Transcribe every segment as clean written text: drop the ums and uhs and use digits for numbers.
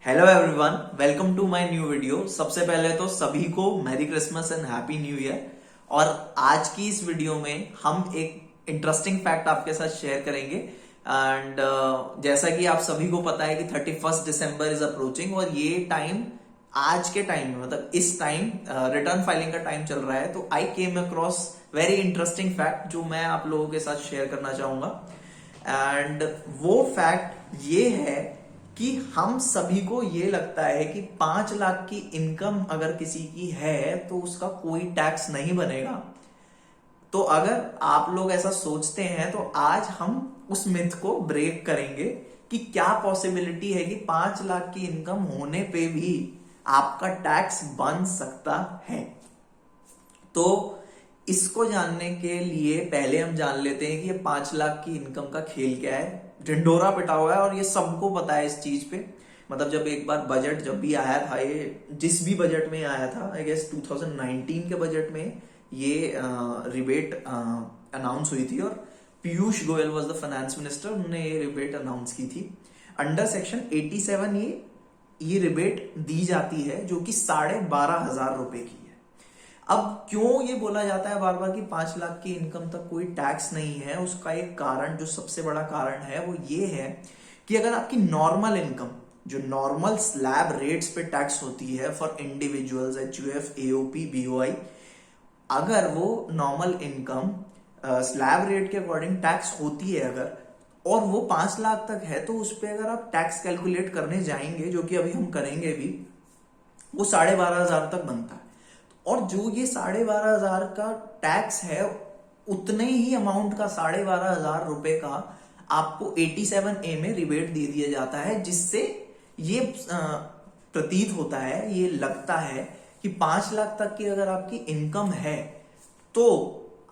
Hello everyone, welcome to my new video. सबसे पहले तो सभी को merry Christmas and happy new year. और आज की इस वीडियो में हम एक इंटरेस्टिंग फैक्ट आपके साथ शेयर करेंगे। एंड जैसा कि आप सभी को पता है कि 31 दिसंबर इज अप्रोचिंग और ये टाइम आज के टाइम में मतलब इस टाइम रिटर्न फाइलिंग का टाइम चल रहा है। तो I came across very interesting fact जो मैं आप लोगों के साथ शेयर करना चाहूंगा। एंड वो फैक्ट ये है कि हम सभी को ये लगता है कि 5 लाख की इनकम अगर किसी की है तो उसका कोई टैक्स नहीं बनेगा। तो अगर आप लोग ऐसा सोचते हैं तो आज हम उस मिथ को ब्रेक करेंगे कि क्या पॉसिबिलिटी है कि 5 लाख की इनकम होने पे भी आपका टैक्स बन सकता है। तो इसको जानने के लिए पहले हम जान लेते हैं कि ये 5 लाख की इनकम का खेल क्या है। ढिंढोरा पिटा हुआ है और ये सबको पता है इस चीज पे। मतलब जब एक बार बजट जब भी आया था, ये जिस भी बजट में आया था, आई गेस 2019 के बजट में ये रिबेट अनाउंस हुई थी और Piyush Goyal was the finance minister, उन्होंने ये रिबेट अनाउंस की थी। अंडर सेक्शन 87 ये रिबेट दी जाती है जो कि 12,500 रुपए की है। अब क्यों ये बोला जाता है बार बार कि 5 लाख की इनकम तक कोई टैक्स नहीं है? उसका एक कारण, जो सबसे बड़ा कारण है, वो ये है कि अगर आपकी नॉर्मल इनकम, जो नॉर्मल स्लैब रेट्स पे टैक्स होती है for individuals, HUF, AOP, BOI, अगर वो नॉर्मल इनकम स्लैब रेट के अकॉर्डिंग टैक्स होती है अगर, और वो 5 लाख तक है, तो उस पर अगर आप टैक्स कैलकुलेट करने जाएंगे, जो कि अभी हम करेंगे भी, वो 12,500 तक बनता है। और जो ये 12,500 का टैक्स है, उतने ही अमाउंट का 12,500 रुपए का आपको 87A में रिबेट दे दिया जाता है, जिससे ये प्रतीत होता है, ये लगता है कि 5 लाख तक की अगर आपकी इनकम है तो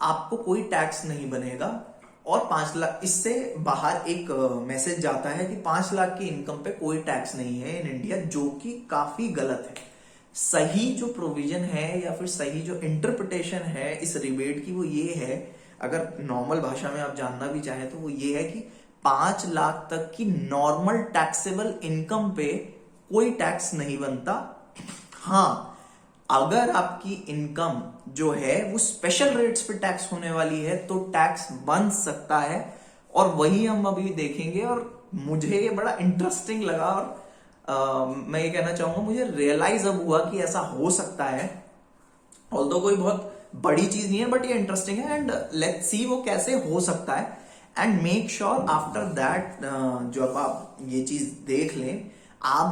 आपको कोई टैक्स नहीं बनेगा। और 5 लाख, इससे बाहर एक मैसेज जाता है कि 5 लाख की इनकम पे कोई टैक्स नहीं है इन इंडिया, जो कि काफी गलत है। सही जो प्रोविजन है या फिर सही जो इंटरप्रिटेशन है इस रिबेट की, वो ये है, अगर नॉर्मल भाषा में आप जानना भी चाहें तो वो ये है कि 5 लाख तक की नॉर्मल टैक्सेबल इनकम पे कोई टैक्स नहीं बनता। हाँ, अगर आपकी इनकम जो है वो स्पेशल रेट्स पे टैक्स होने वाली है तो टैक्स बन सकता है, और वही हम अभी देखेंगे। और मुझे ये बड़ा इंटरेस्टिंग लगा और मैं ये कहना चाहूंगा, मुझे रियलाइज अब हुआ कि ऐसा हो सकता है। ऑल्दो कोई बहुत बड़ी चीज नहीं है, बट ये इंटरेस्टिंग है एंड लेट्स सी वो कैसे हो सकता है। And make sure after that, जब आप ये चीज देख लें,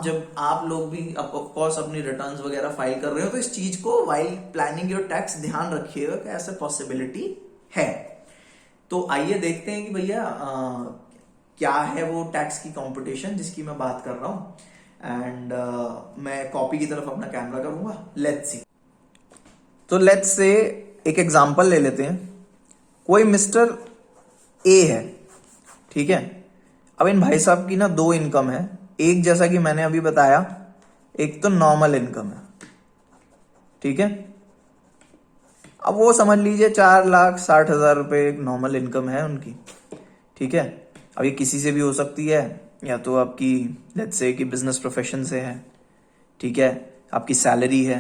जब आप लोग भी ऑफकोर्स अपनी रिटर्न्स वगैरह फाइल कर रहे हो, तो इस चीज को वाइल प्लानिंग योर टैक्स ध्यान रखिएगा कि ऐसे पॉसिबिलिटी है। तो आइए देखते हैं कि भैया क्या है वो टैक्स की कंपटीशन जिसकी मैं बात कर रहा हूं। एंड मैं कॉपी की तरफ अपना कैमरा करूंगा। Let's see. तो लेट्स से एक एग्जांपल ले लेते हैं। कोई मिस्टर ए है, ठीक है। अब इन भाई साहब की ना 2 इनकम है। एक, जैसा कि मैंने अभी बताया, एक तो नॉर्मल इनकम है, ठीक है। अब वो समझ लीजिए 4,60,000 रुपए एक नॉर्मल इनकम है उनकी, ठीक है। अब ये किसी से भी हो सकती है, या तो आपकी लेट्स से कि बिजनेस प्रोफेशन से है, ठीक है, आपकी सैलरी है,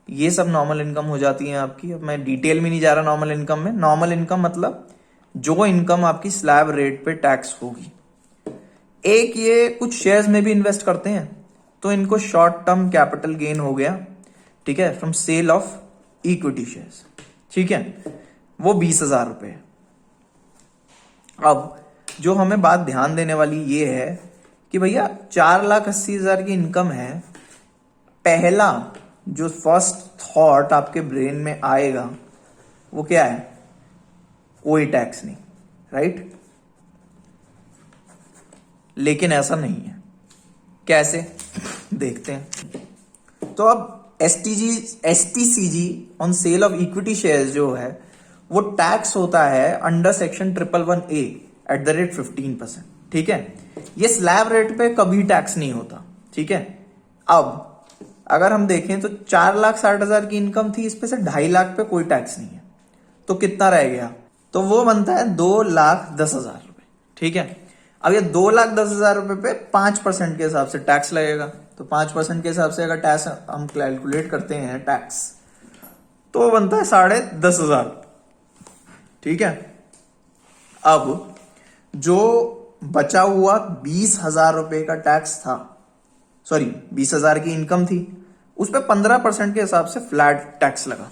ये सब नॉर्मल इनकम हो जाती है आपकी। अब मैं डिटेल में नहीं जा रहा नॉर्मल इनकम में। नॉर्मल इनकम मतलब जो इनकम आपकी स्लैब रेट पे टैक्स होगी। एक, ये कुछ शेयर्स में भी इन्वेस्ट करते हैं, तो इनको शॉर्ट टर्म कैपिटल गेन हो गया, ठीक है, from sale of equity shares, ठीक है, वो 20,000 रुपए। अब जो हमें बात ध्यान देने वाली ये है कि भैया 4,80,000 की इनकम है। पहला जो फर्स्ट थॉट आपके ब्रेन में आएगा वो क्या है? कोई टैक्स नहीं, राइट? लेकिन ऐसा नहीं है। कैसे? देखते हैं। तो अब STCG on sale of equity shares जो है वो टैक्स होता है under section 111A at the rate 15%, ठीक है। ये स्लैब रेट पे कभी टैक्स नहीं होता, ठीक है। अब अगर हम देखें तो 4,60,000 की इनकम थी, इस पे से 2.5 लाख पे कोई टैक्स नहीं है, तो कितना रह गया? तो वो बनता है 2,10,000 रुपए, ठीक है। अब ये 2,10,000 रुपए पे 5% के हिसाब से टैक्स लगेगा। तो 5% के हिसाब से अगर टैक्स हम कैलकुलेट करते हैं टैक्स, तो वो बनता है 10,500। ठीक है। अब जो बचा हुआ 20,000 रुपए का टैक्स था, सॉरी 20,000 की इनकम थी, उस पर 15% के हिसाब से फ्लैट टैक्स लगा।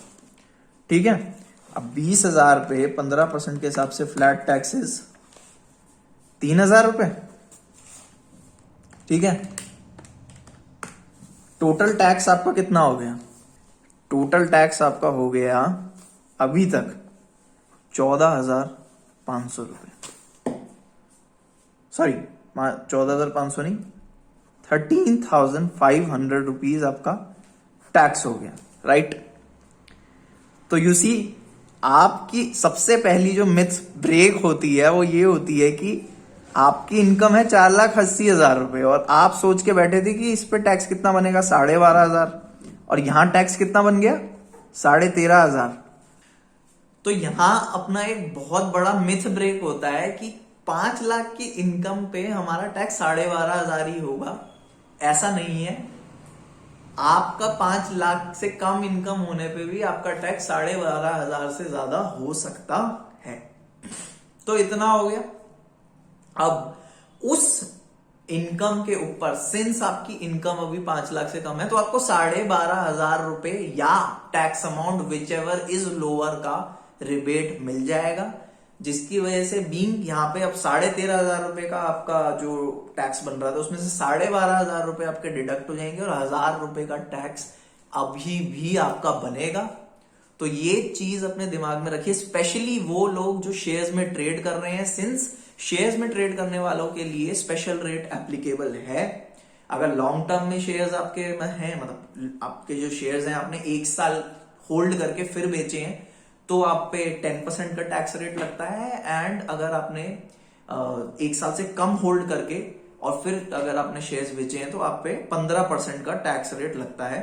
ठीक है। अब 20,000 पे 15% के हिसाब से फ्लैट टैक्सेस 3,000 रुपए। ठीक है। टोटल टैक्स आपका कितना हो गया? टोटल टैक्स आपका हो गया अभी तक 14,500 रुपए। सॉरी 14,500 नहीं, 13,500 रुपीज आपका टैक्स हो गया। राइट। तो यू सी, आपकी सबसे पहली जो मिथ ब्रेक होती है वो ये होती है कि आपकी इनकम है 4,80,000 रुपए और आप सोच के बैठे थे कि इस पे टैक्स कितना बनेगा 12,500, और यहां टैक्स कितना बन गया 13,500। तो यहां अपना एक बहुत बड़ा मिथ ब्रेक होता है कि 5 लाख की इनकम पे हमारा टैक्स 12,500 ही होगा। ऐसा नहीं है। आपका 5 लाख से कम इनकम होने पे भी आपका टैक्स 12,500 से ज्यादा हो सकता है। तो इतना हो गया। अब उस इनकम के ऊपर, सिंस आपकी इनकम अभी 5 लाख से कम है, तो आपको 12,500 रुपए या tax amount which ever is lower का रिबेट मिल जाएगा, जिसकी वजह से बीइंग यहाँ पे अब 13,500 रुपए का आपका जो टैक्स बन रहा था उसमें से 12,500 रुपए आपके डिडक्ट हो जाएंगे और 1,000 रुपए का टैक्स अभी भी आपका बनेगा। तो ये चीज अपने दिमाग में रखिए, स्पेशली वो लोग जो शेयर्स में ट्रेड कर रहे हैं, सिंस शेयर्स में ट्रेड करने वालों के लिए स्पेशल रेट एप्लीकेबल है। अगर लॉन्ग टर्म में शेयर्स आपके हैं, मतलब आपके जो शेयर्स हैं आपने 1 साल होल्ड करके फिर बेचे हैं, तो आप पे 10% का टैक्स रेट लगता है। एंड अगर आपने 1 साल से कम होल्ड करके और फिर अगर आपने शेयर्स बेचे हैं तो आप पे 15% का टैक्स रेट लगता है।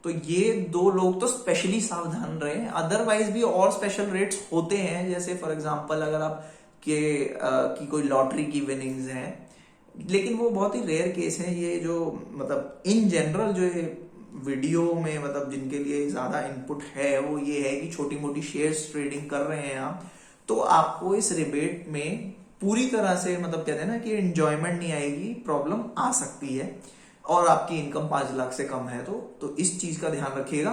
तो ये 2 लोग तो स्पेशली सावधान रहे। अदरवाइज भी और स्पेशल रेट्स होते हैं, जैसे फॉर एग्जांपल अगर आप की कोई लॉटरी की विनिंग्स हैं, लेकिन वो बहुत ही रेयर केस है। ये जो मतलब इन जनरल जो ये वीडियो में मतलब जिनके लिए ज्यादा इनपुट है वो ये है कि छोटी मोटी शेयर्स ट्रेडिंग कर रहे हैं आप, तो आपको इस रिबेट में पूरी तरह से मतलब कहते हैं ना कि एंजॉयमेंट नहीं आएगी, प्रॉब्लम आ सकती है। और आपकी इनकम 5 लाख से कम है तो इस चीज का ध्यान रखिएगा।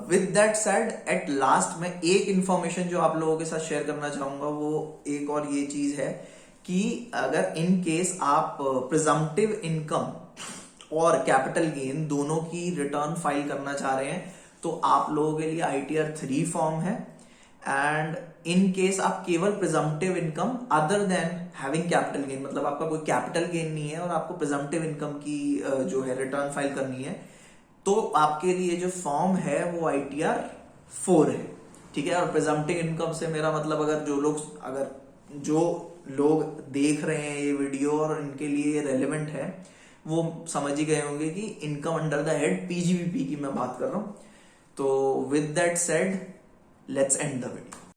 With that said, at last में एक इंफॉर्मेशन जो आप लोगों के साथ शेयर करना चाहूंगा वो एक और ये चीज है कि अगर इन केस आप प्रिजम्पटिव इनकम और कैपिटल गेन दोनों की रिटर्न फाइल करना चाह रहे हैं तो आप लोगों के लिए ITR 3 फॉर्म है। एंड इन केस आप केवल presumptive income other than having capital gain, मतलब आपका कोई कैपिटल गेन नहीं है और आपको प्रिजम्पटिव इनकम की जो है रिटर्न फाइल करनी है, तो आपके लिए जो फॉर्म है वो ITR 4 है। ठीक है। और प्रिजम्पटिव इनकम से मेरा मतलब अगर जो लोग देख रहे हैं ये वीडियो और इनके लिए रेलेवेंट है वो समझ ही गए होंगे कि income under the head PGBP की मैं बात कर रहा हूं। तो with that said, let's end the video.